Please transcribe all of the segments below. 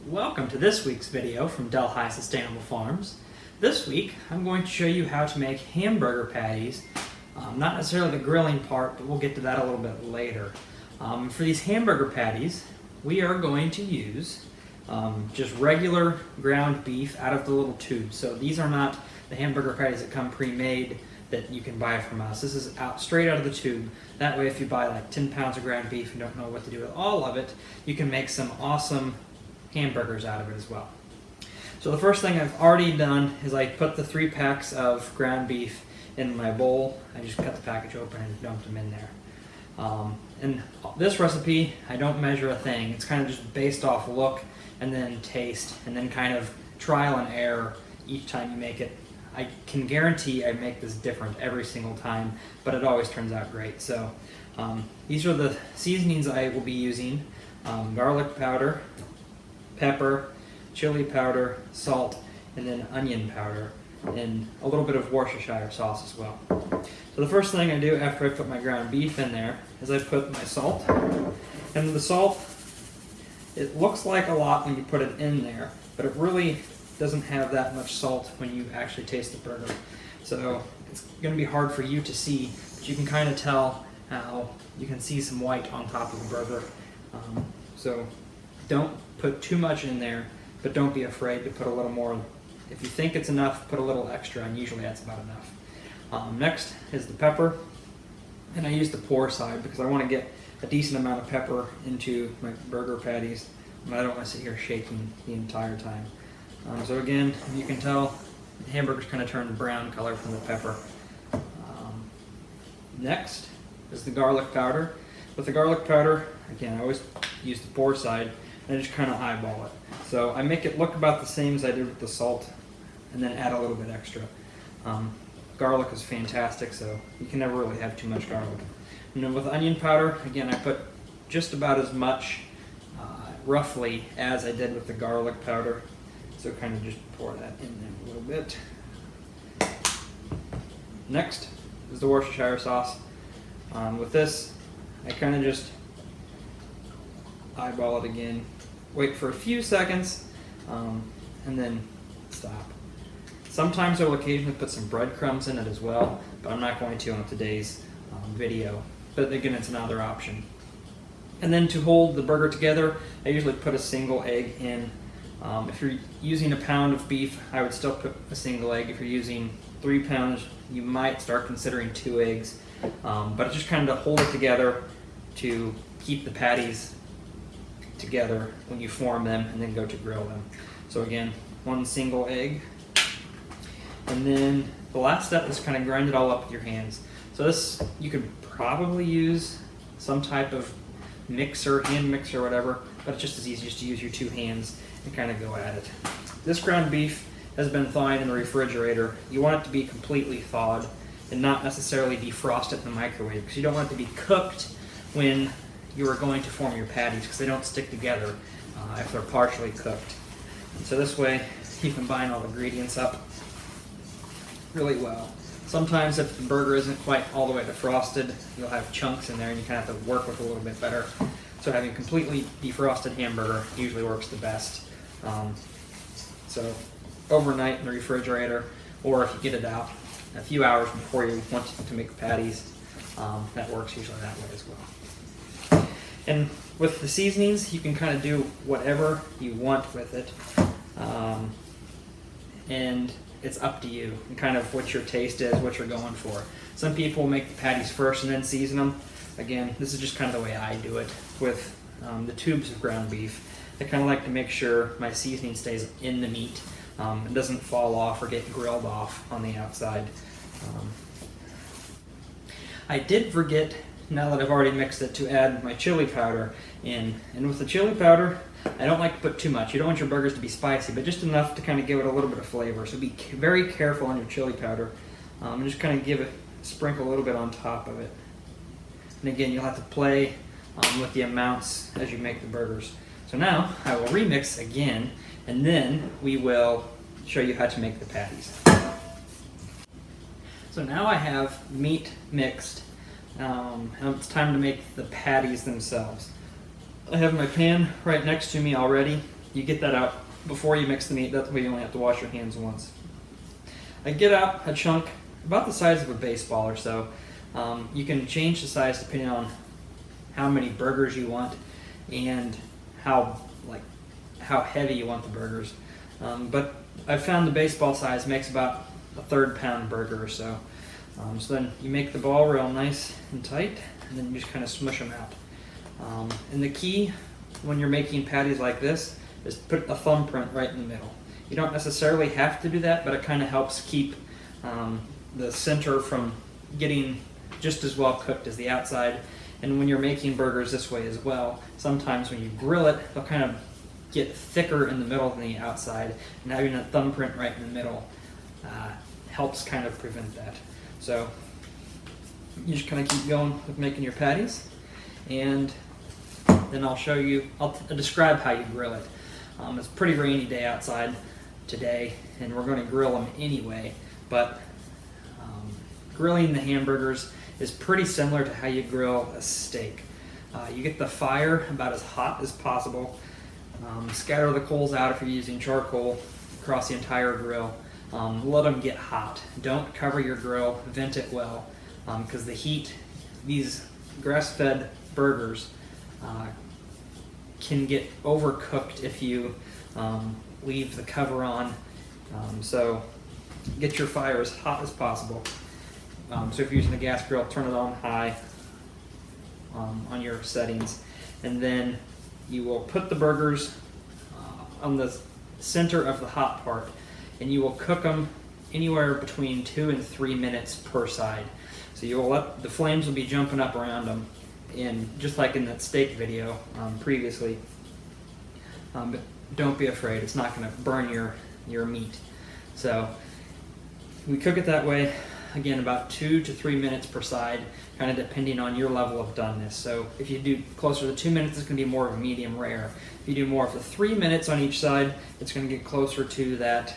Welcome to this week's video from Delhi Sustainable Farms. This week I'm going to show you how to make hamburger patties. Not necessarily the grilling part, but we'll get to that a little bit later. For these hamburger patties, we are going to use just regular ground beef out of the little tubes. So these are not the hamburger patties that come pre-made that you can buy from us. This is straight out of the tube. That way if you buy like 10 pounds of ground beef and don't know what to do with all of it, you can make some awesome hamburgers out of it as well. So the first thing I've already done is I put the 3 packs of ground beef in my bowl. I just cut the package open and dumped them in there. And this recipe, I don't measure a thing. It's kind of just based off look and then taste and then kind of trial and error each time you make it. I can guarantee I make this different every single time, but it always turns out great. So these are the seasonings I will be using. Garlic powder, pepper, chili powder, salt, and then onion powder, and a little bit of Worcestershire sauce as well. So the first thing I do after I put my ground beef in there is I put my salt. And the salt, it looks like a lot when you put it in there, but it really doesn't have that much salt when you actually taste the burger. So it's going to be hard for you to see, but you can kind of tell how you can see some white on top of the burger. So don't put too much in there, but don't be afraid to put a little more. If you think it's enough, put a little extra, and usually that's about enough. Next is the pepper, and I use the pour side because I want to get a decent amount of pepper into my burger patties, and I don't want to sit here shaking the entire time. So again, you can tell the hamburger's kind of turned brown color from the pepper. Next is the garlic powder. With the garlic powder, again, I always use the pour side, and I just kind of eyeball it. So I make it look about the same as I did with the salt, and then add a little bit extra. Garlic is fantastic, so you can never really have too much garlic. And then with onion powder, again, I put just about as much, roughly, as I did with the garlic powder. So kind of just pour that in there a little bit. Next is the Worcestershire sauce. With this, I kind of just eyeball it again, wait for a few seconds, and then stop. Sometimes I will occasionally put some breadcrumbs in it as well, but I'm not going to on today's video. But again, it's another option. And then to hold the burger together, I usually put a single egg in. If you're using a pound of beef, I would still put a single egg. If you're using 3 pounds, you might start considering 2 eggs. But it's just kind of to hold it together to keep the patties together when you form them and then go to grill them. So again, 1 single egg. And then the last step is kind of grind it all up with your hands. So this, you could probably use some type of mixer, hand mixer, whatever, but it's just as easy just to use your 2 hands and kind of go at it. This ground beef has been thawing in the refrigerator. You want it to be completely thawed and not necessarily defrosted in the microwave, because you don't want it to be cooked when you are going to form your patties, because they don't stick together if they're partially cooked. And so this way you can bind all the ingredients up really well. Sometimes if the burger isn't quite all the way defrosted, you'll have chunks in there and you kind of have to work with it a little bit better. So having completely defrosted hamburger usually works the best. So overnight in the refrigerator, or if you get it out a few hours before you want to make the patties, that works usually that way as well. And with the seasonings, you can kind of do whatever you want with it. And it's up to you and kind of what your taste is, what you're going for. Some people make the patties first and then season them. Again, this is just kind of the way I do it with the tubes of ground beef. I kind of like to make sure my seasoning stays in the meat. It doesn't fall off or get grilled off on the outside. I did forget, now that I've already mixed it, to add my chili powder in. And with the chili powder, I don't like to put too much. You don't want your burgers to be spicy, but just enough to kind of give it a little bit of flavor. So be very careful on your chili powder. And just kind of give it, sprinkle a little bit on top of it. And again, you'll have to play with the amounts as you make the burgers. So now I will remix again, and then we will show you how to make the patties. So now I have meat mixed, and it's time to make the patties themselves. I have my pan right next to me already. you get that out before you mix the meat. That way you only have to wash your hands once. I get out a chunk about the size of a baseball or so. You can change the size depending on how many burgers you want and how heavy you want the burgers. But I found the baseball size makes about a 1/3 pound burger or so. So then you make the ball real nice and tight, and then you just kind of smush them out. And the key when you're making patties like this is put a thumbprint right in the middle. You don't necessarily have to do that, but it kind of helps keep the center from getting just as well cooked as the outside. And when you're making burgers this way as well, sometimes when you grill it, they'll kind of get thicker in the middle than the outside, and having a thumbprint right in the middle helps kind of prevent that. So you just kind of keep going with making your patties, and then I'll describe how you grill it. It's a pretty rainy day outside today, and we're going to grill them anyway, but grilling the hamburgers is pretty similar to how you grill a steak. You get the fire about as hot as possible. Scatter the coals out if you're using charcoal across the entire grill. Let them get hot. Don't cover your grill, vent it well, because the heat, these grass-fed burgers can get overcooked if you leave the cover on. So get your fire as hot as possible. So if you're using a gas grill, turn it on high on your settings, and then you will put the burgers on the center of the hot part, and you will cook them anywhere between 2 and 3 minutes per side. So you will let the flames will be jumping up around them, and just like in that steak video previously. But don't be afraid; it's not going to burn your meat. So we cook it that way. Again, about 2 to 3 minutes per side, kind of depending on your level of doneness. So if you do closer to 2 minutes, it's going to be more of a medium rare. If you do more of the 3 minutes on each side, it's going to get closer to that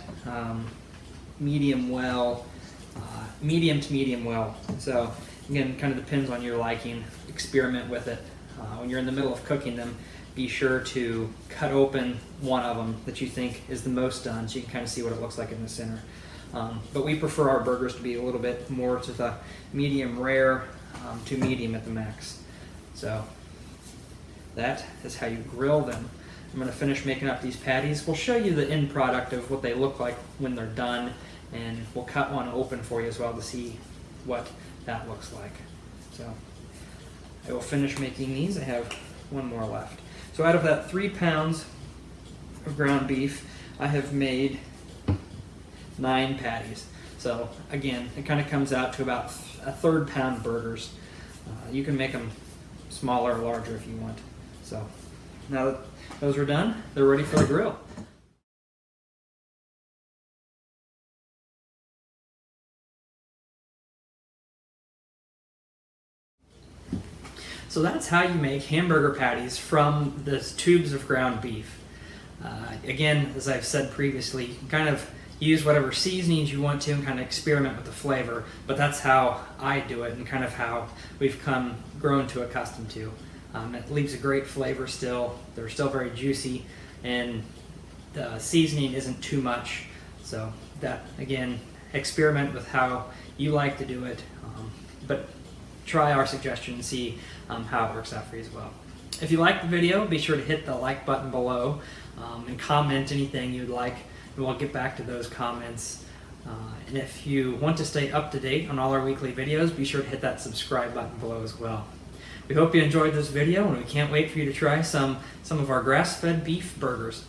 medium to medium well. So again, kind of depends on your liking. Experiment with it. When you're in the middle of cooking them, be sure to cut open one of them that you think is the most done, so you can kind of see what it looks like in the center. But we prefer our burgers to be a little bit more to the medium rare to medium at the max. So that is how you grill them. I'm going to finish making up these patties. We'll show you the end product of what they look like when they're done, and we'll cut one open for you as well to see what that looks like. So I will finish making these. I have one more left. So out of that 3 pounds of ground beef, I have made 9 patties. So again, it kind of comes out to about a 1/3 pound burgers. You can make them smaller or larger if you want. So now that those are done, they're ready for the grill. So that's how you make hamburger patties from the tubes of ground beef. Again, as I've said previously, you can kind of use whatever seasonings you want to and kind of experiment with the flavor, but that's how I do it and kind of how we've grown to accustomed to. It leaves a great flavor still. They're still very juicy, and the seasoning isn't too much. So that, again, experiment with how you like to do it, but try our suggestion and see how it works out for you as well. If you like the video, be sure to hit the like button below and comment anything you'd like, and we'll get back to those comments. And if you want to stay up to date on all our weekly videos, be sure to hit that subscribe button below as well. We hope you enjoyed this video, and we can't wait for you to try some of our grass-fed beef burgers.